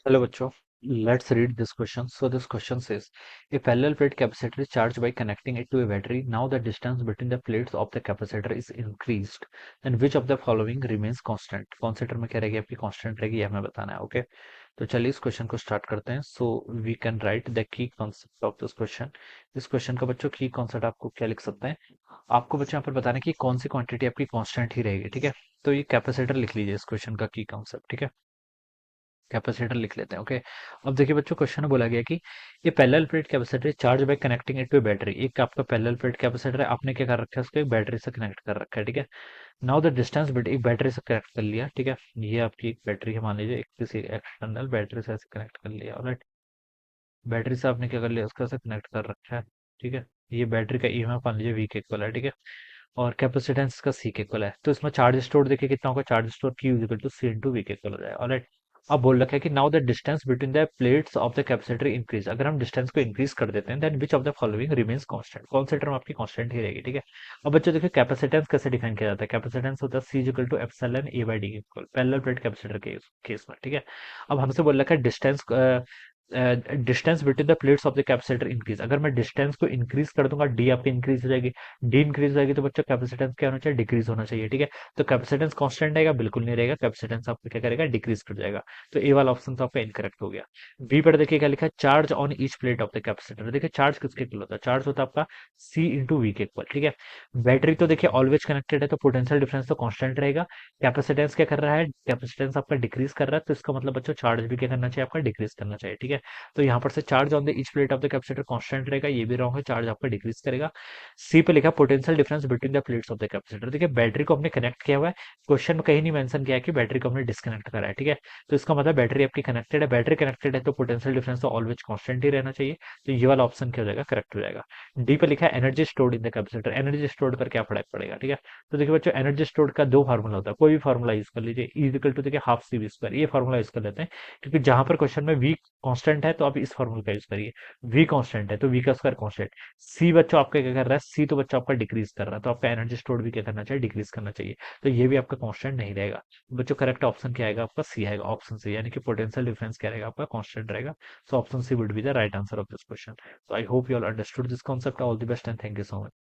Hello, bachcho. Let's read this question. So this question says, a parallel plate capacitor is charged by connecting it to a battery. Now the distance between the plates of the capacitor is increased. Then which of the following remains constant? कौन से term में क्या रहेगी आपकी constant रहेगी ये हमें बताना है. ओके, तो चलिए इस क्वेश्चन को स्टार्ट करते हैं. So we can write the key concept of this question. इस क्वेश्चन का बच्चों की कॉन्सेप्ट आपको क्या लिख सकते हैं. आपको बच्चों यहाँ पर बताना है कि कौन सी क्वांटिटी आपकी कांस्टेंट ही रहेगी. ठीक है, तो ये कैपेसिटर लिख लीजिए इस क्वेश्चन का की कॉन्सेप्ट. ठीक है, कैपेसिटर लिख लेते हैं. ओके, अब देखिए बच्चों क्वेश्चन में बोला गया कि ये parallel plate capacitor charge by connecting it to battery. एक आपका पैरेलल प्लेट कैपेसिटर है, आपने क्या कर रखा है उसको एक बैटरी से कनेक्ट कर रखा है. ठीक है, नाउ द डिस्टेंस बिट एक बैटरी से कनेक्ट कर लिया. ठीक है, ये आपकी एक बैटरी है, मान लीजिए एक किसी एक्सटर्नल बैटरी से ऐसे कनेक्ट कर लिया. ऑलराइट, बैटरी से आपने क्या कर लिया उसका से कनेक्ट कर रखा है. ठीक है, ये बैटरी का ईएमएफ मान लीजिए वी के इक्वल है. ठीक है, और कैपेसिटेंस का सी के इक्वल है. तो इसमें चार्ज स्टोर देखिए कितना होगा. Charge store Q equal to C into V के इक्वल हो जाएगा. ऑलराइट, अब बोल रखा है कि now the distance between the plates of the capacitor increase. अगर हम डिस्टेंस को इंक्रीज कर देते हैं then which of the following remains constant. कौन सा टर्म आपकी कांस्टेंट ही रहेगी. ठीक है, अब बच्चों देखिए कैपेसिटेंस कैसे डिफाइन किया जाता है. कैपेसिटेंस होता है C equal to epsilon A by D equal parallel plate capacitor के केस में. ठीक है, अब हमसे बोल रखा है distance distance between the plates of the capacitor increase. अगर मैं डिस्टेंस को इंक्रीज कर दूंगा डी आपकी इंक्रीज हो जाएगी. डी इंक्रीज हो जाएगी तो बच्चों कैपेसिटेंस क्या होना चाहिए, डिक्रीज होना चाहिए. ठीक है, तो कैपेसिटेंस कांस्टेंट रहेगा, बिल्कुल नहीं रहेगा. कैपेसिटेंस आपका क्या करेगा, डिक्रीज कर जाएगा. तो ए वाला ऑप्शन तो आपका इनकरेक्ट हो गया. बी पर देखिए क्या लिखा है, charge on each plate of the capacitor. देखिए चार्ज किसके इक्वल होता है, चार्ज होता है आपका सी इंटू वी के इक्वल. ठीक है, बैटरी तो देखिए ऑलवेज कनेक्टेड है तो पोटेंशियल डिफरेंस तो कांस्टेंट रहेगा. कैपेसिटेंस क्या कर रहा है, कैपेसिटेंस आपका डिक्रीज कर रहा है, तो इसका मतलब बच्चों चार्ज भी क्या करना चाहिए, आपका डिक्रीज करना चाहिए. ठीक है, तो यहाँ पर से charge on the each plate of the capacitor constant रहेगा, ये भी रॉन्ग है, चार्ज आपका डिक्रीज करेगा. सी पे लिखा potential difference between the plates of the capacitor. देखिए बैटरी को हमने कनेक्ट किया हुआ है, क्वेश्चन में कहीं नहीं मेंशन किया है कि बैटरी को हमने डिस्कनेक्ट करा है. ठीक है, तो इसका मतलब बैटरी आपकी कनेक्टेड है. बैटरी कनेक्टेड है तो पोटेंशियल डिफरेंस तो ऑलवेज कांस्टेंट ही रहना चाहिए. तो ये वाला ऑप्शन क्या हो जाएगा, करेक्ट हो जाएगा. डी पे लिखा है energy stored in the capacitor. Energy stored पर क्या फर्क पड़ेगा. ठीक है, तो देखिए बच्चों एनर्जी स्टोर्ड का दो फार्मूला होता है, कोई भी फार्मूला यूज कर लीजिए. ई इक्वल टू देखिए हाफ सी वी स्क्वायर, ये फार्मूला यूज कर लेते हैं क्योंकि जहां पर क्वेश्चन में वी कांस्टेंट है तो आप इस फार्मूला का यूज करिए. वी कांस्टेंट है तो वी का स्क्वायर कांस्टेंट. सी बच्चों आपका क्या कर रहा है, सी तो बच्चों आपका डिक्रीज कर रहा है, तो आपका एनर्जी स्टोर भी क्या करना चाहिए, डिक्रीज करना चाहिए. तो ये भी आपका कांस्टेंट नहीं रहेगा. बच्चों करेक्ट ऑप्शन क्या आएगा आपका, सी आएगा. ऑप्शन सी यानी कि पोटेंशियल डिफरेंस क्या रहेगा आपका, कांस्टेंट रहेगा. So option C would be the right answer of this question. So I hope you all understood this concept. All the best and thank you so much.